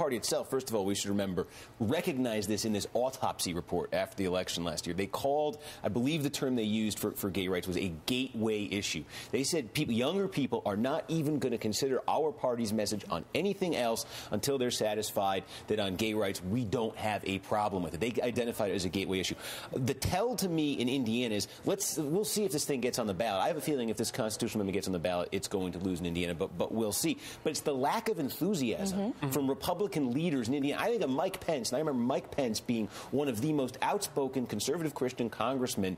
Party itself, first of all, we should remember, recognized this in this autopsy report after the election last year. They called, I believe the term they used for gay rights was a gateway issue. They said younger people are not even going to consider our party's message on anything else until they're satisfied that on gay rights we don't have a problem with it. They identified it as a gateway issue. The tell to me in Indiana is we'll see if this thing gets on the ballot. I have a feeling if this constitutional amendment gets on the ballot, it's going to lose in Indiana, but we'll see. But it's the lack of enthusiasm from Republican leaders in Indiana. I think of Mike Pence, and I remember Mike Pence being one of the most outspoken conservative Christian congressmen,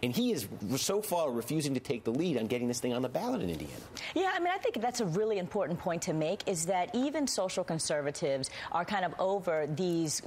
and he is so far refusing to take the lead on getting this thing on the ballot in Indiana. Yeah, I mean, I think that's a really important point to make, is that even social conservatives are kind of over these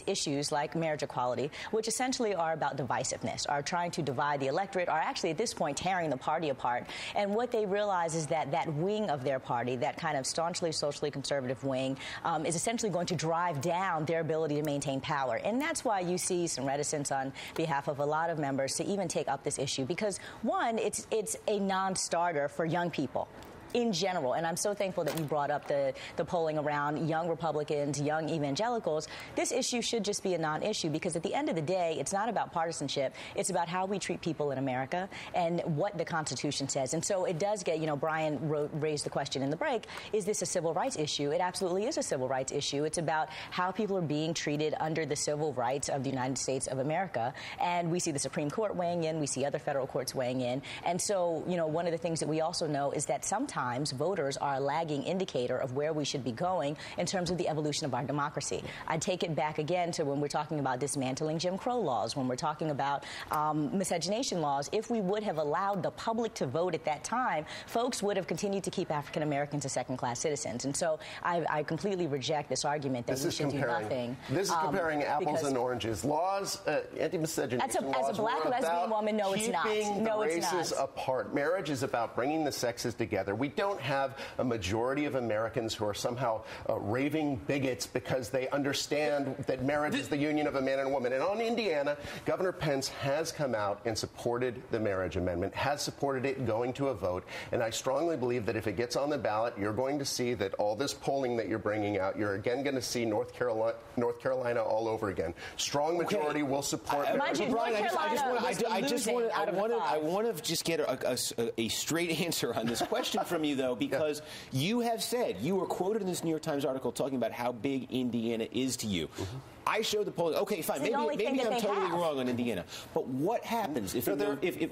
issues like marriage equality, which essentially are about divisiveness, are trying to divide the electorate, are actually at this point tearing the party apart. And what they realize is that that wing of their party, that kind of staunchly socially conservative wing, is essentially going to drive down their ability to maintain power. And that's why you see some reticence on behalf of a lot of members to even take up this issue, because one, it's a non-starter for young people in general, and I'm so thankful that you brought up the polling around young Republicans, young evangelicals. This issue should just be a non-issue, because at the end of the day, it's not about partisanship. It's about how we treat people in America and what the Constitution says. And so it does get, Brian raised the question in the break, is this a civil rights issue? It absolutely is a civil rights issue. It's about how people are being treated under the civil rights of the United States of America. And we see the Supreme Court weighing in. We see other federal courts weighing in. And so, one of the things that we also know is that sometimes voters are a lagging indicator of where we should be going in terms of the evolution of our democracy. I take it back again to when we're talking about dismantling Jim Crow laws, when we're talking about miscegenation laws. If we would have allowed the public to vote at that time, folks would have continued to keep African Americans as second-class citizens. And so I completely reject this argument that we should do nothing. This is comparing apples and oranges. Laws, anti-miscegenation laws, as a black lesbian woman, no, it's not. No, it's not. Keeping the races apart. Marriage is about bringing the sexes together. We don't have a majority of Americans who are somehow raving bigots because they understand that marriage is the union of a man and a woman. And on Indiana, Governor Pence has come out and supported the marriage amendment, has supported it going to a vote. And I strongly believe that if it gets on the ballot, you're going to see that all this polling that you're bringing out, you're again going to see North Carolina all over again. Strong majority will support marriage. I want to just get a straight answer on this question from you, though, because you have said, you were quoted in this New York Times article talking about how big Indiana is to you. I showed the polling. Okay, fine. Maybe I'm totally wrong on Indiana. But what happens if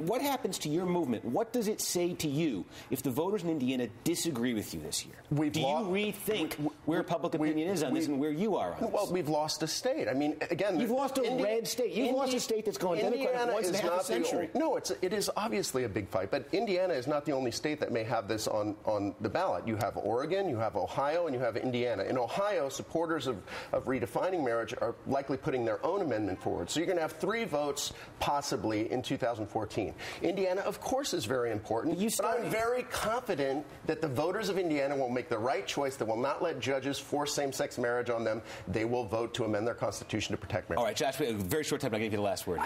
what happens to your movement? What does it say to you if the voters in Indiana disagree with you this year? Do you rethink where public opinion is on this and where you are on this? Well, we've lost a state. I mean, again, you've lost a red state. You've lost a state that's gone Democratic once in half a century. No, it is obviously a big fight. But Indiana is not the only state that may have this on the ballot. You have Oregon, you have Ohio, and you have Indiana. In Ohio, supporters of redefining marriage are likely putting their own amendment forward. So you're going to have 3 votes possibly in 2014. Indiana, of course, is very important. But I'm very confident that the voters of Indiana will make the right choice, that will not let judges force same-sex marriage on them. They will vote to amend their Constitution to protect marriage. All right, Josh, a very short time. I'll give you the last word.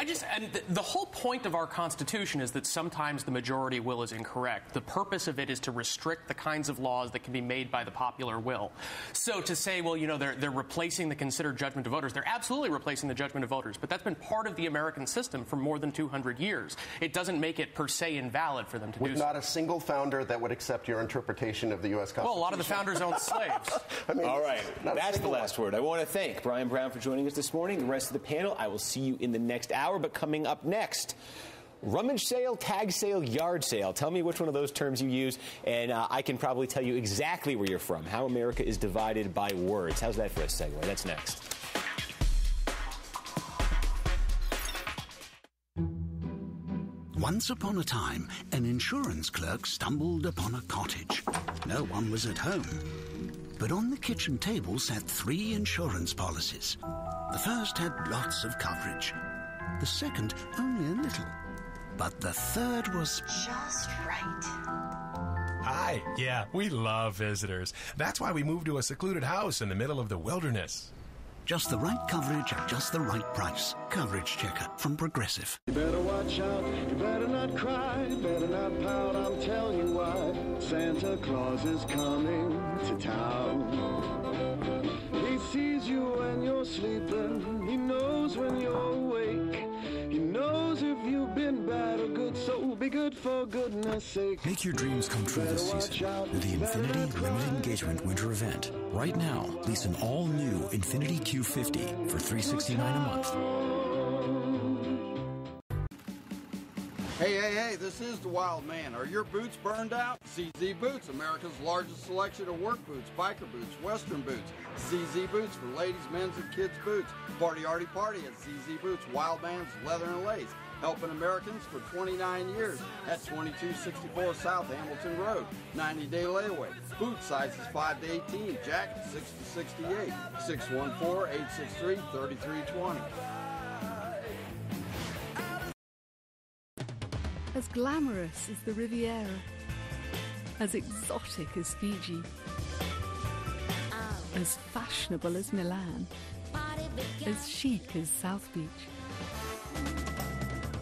The whole point of our Constitution is that sometimes the majority will is incorrect. The purpose of it is to restrict the kinds of laws that can be made by the popular will. So to say, well, they're replacing the considered judgment of voters, they're absolutely replacing the judgment of voters, but that's been part of the American system for more than 200 years. It doesn't make it per se invalid for them to do so. With not a single founder that would accept your interpretation of the U.S. Constitution. Well, a lot of the founders owned slaves. All right, that's the last word. I want to thank Brian Brown for joining us this morning. The rest of the panel, I will see you in the next hour, but coming up next, rummage sale, tag sale, yard sale. Tell me which one of those terms you use, and I can probably tell you exactly where you're from. How America is divided by words. How's that for a segue? That's next. Once upon a time, an insurance clerk stumbled upon a cottage. No one was at home. But on the kitchen table sat 3 insurance policies. The first had lots of coverage. The second, only a little. But the third was just right. Hi. Yeah, we love visitors. That's why we moved to a secluded house in the middle of the wilderness. just the right coverage at just the right price. Coverage Checker from Progressive. You better watch out, you better not cry, better not pout, I'm telling you why. Santa Claus is coming to town. for goodness sake. Make your dreams come true this season with the Infinity Limited Engagement Winter Event. Right now, lease an all-new Infinity Q50 for $369 a month. Hey, this is the Wild Man. Are your boots burned out? ZZ Boots, America's largest selection of work boots, biker boots, western boots. ZZ Boots for ladies, men's, and kids' boots. Party at ZZ Boots, Wild Man's Leather and Lace. Helping Americans for 29 years at 2264 South Hamilton Road. 90-day layaway. Boot sizes 5 to 18. Jackets 6 to 68. 614-863-3320. As glamorous as the Riviera, as exotic as Fiji, as fashionable as Milan, as chic as South Beach.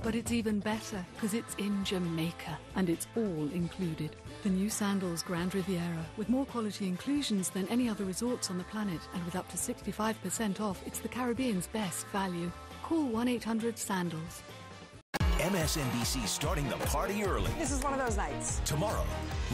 But it's even better because it's in Jamaica and it's all included. The new Sandals Grand Riviera, with more quality inclusions than any other resorts on the planet and with up to 65% off, it's the Caribbean's best value. Call 1-800-SANDALS. MSNBC starting the party early. This is one of those nights. Tomorrow,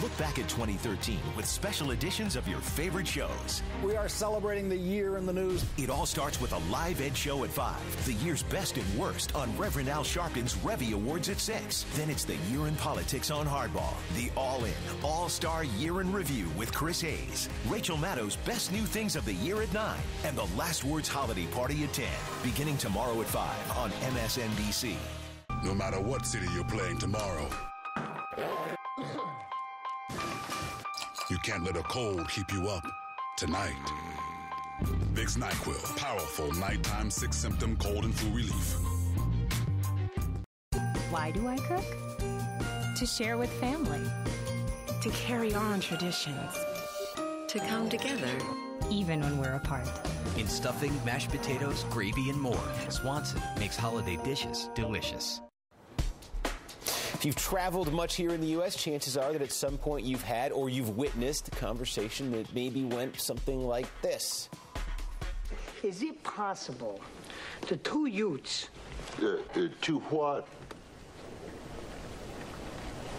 look back at 2013 with special editions of your favorite shows. We are celebrating the year in the news. It all starts with a live Ed show at 5, the year's best and worst on Reverend Al Sharpton's Revy Awards at 6. Then it's the year in politics on Hardball, the all-in, all-star year in review with Chris Hayes, Rachel Maddow's best new things of the year at 9, and the Last Words holiday party at 10, beginning tomorrow at 5 on MSNBC. No matter what city you're playing tomorrow, you can't let a cold keep you up tonight. Vicks NyQuil, powerful nighttime 6-symptom cold and flu relief. Why do I cook? To share with family. To carry on traditions. To come together, even when we're apart. In stuffing, mashed potatoes, gravy, and more, Swanson makes holiday dishes delicious. If you've traveled much here in the U.S., chances are that at some point you've had or you've witnessed a conversation that maybe went something like this. Is it possible the two youths... Two what?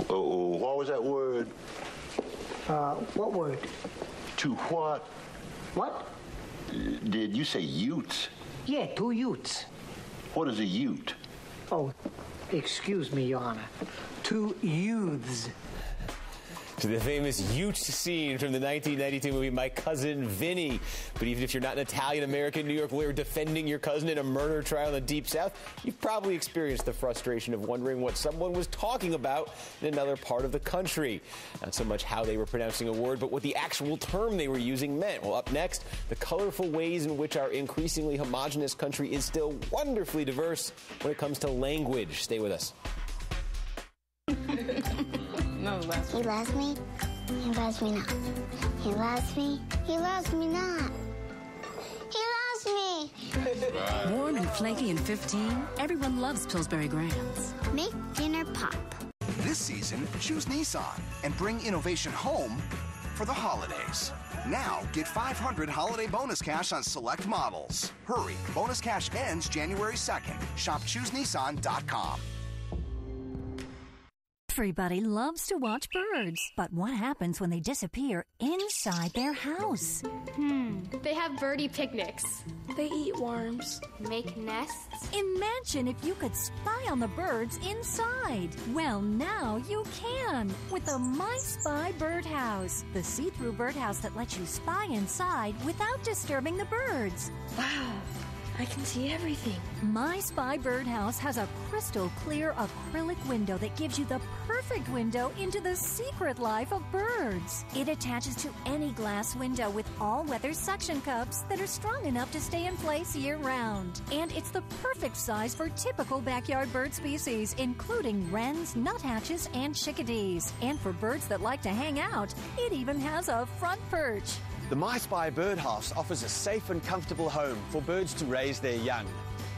What was that word? What word? To what? What? Did you say utes? Yeah, two youths. What is a ute? Oh, excuse me, Your Honor. Two youths. To the famous Ute scene from the 1992 movie My Cousin Vinny. But even if you're not an Italian-American New York lawyer defending your cousin in a murder trial in the Deep South, you've probably experienced the frustration of wondering what someone was talking about in another part of the country. Not so much how they were pronouncing a word, but what the actual term they were using meant. Well, up next, the colorful ways in which our increasingly homogenous country is still wonderfully diverse when it comes to language. Stay with us. No, he loves me. He loves me not. He loves me. He loves me not. He loves me. Warm and flaky in 15, everyone loves Pillsbury Grands. Make dinner pop. This season, choose Nissan and bring innovation home for the holidays. Now, get $500 holiday bonus cash on select models. Hurry, bonus cash ends January 2nd. Shop ChooseNissan.com. Everybody loves to watch birds, but what happens when they disappear inside their house? They have birdie picnics. They eat worms. Make nests. Imagine if you could spy on the birds inside. Well, now you can with the My Spy Birdhouse, the see-through birdhouse that lets you spy inside without disturbing the birds. Wow. I can see everything. My Spy Birdhouse has a crystal clear acrylic window that gives you the perfect window into the secret life of birds. It attaches to any glass window with all-weather suction cups that are strong enough to stay in place year-round. And it's the perfect size for typical backyard bird species, including wrens, nuthatches, and chickadees. And for birds that like to hang out, it even has a front perch. The My Spy Birdhouse offers a safe and comfortable home for birds to raise their young.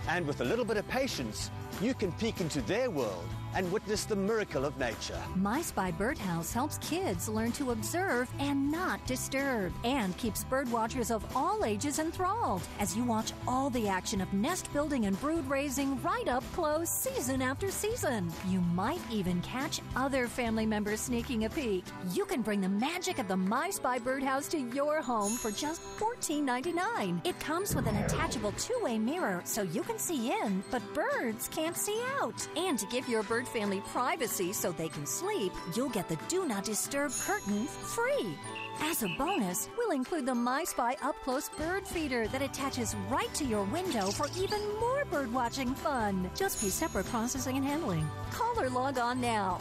And with a little bit of patience, you can peek into their world and witness the miracle of nature. My Spy Birdhouse helps kids learn to observe and not disturb, and keeps birdwatchers of all ages enthralled as you watch all the action of nest building and brood raising right up close season after season. You might even catch other family members sneaking a peek. You can bring the magic of the My Spy Birdhouse to your home for just $14.99. It comes with an attachable two-way mirror so you can see in, but birds can't see out. And to give your bird family privacy so they can sleep, you'll get the Do Not Disturb curtain free. As a bonus, we'll include the My Spy up-close bird feeder that attaches right to your window for even more bird-watching fun. Just for separate processing and handling. Call or log on now.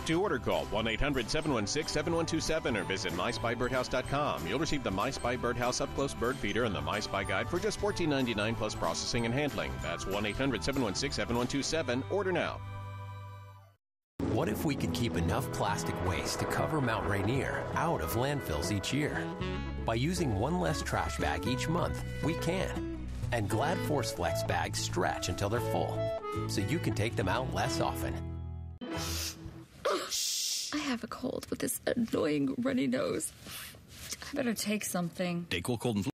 To order, call 1-800-716-7127 or visit myspybirdhouse.com. You'll receive the My Spy Birdhouse Up-Close Bird Feeder and the My Spy Guide for just $14.99 plus processing and handling. That's 1-800-716-7127. Order now. What if we could keep enough plastic waste to cover Mount Rainier out of landfills each year? By using one less trash bag each month, we can. And Glad Force Flex bags stretch until they're full, so you can take them out less often. I have a cold with this annoying runny nose. I better take something. Dayquil Cold and Flu.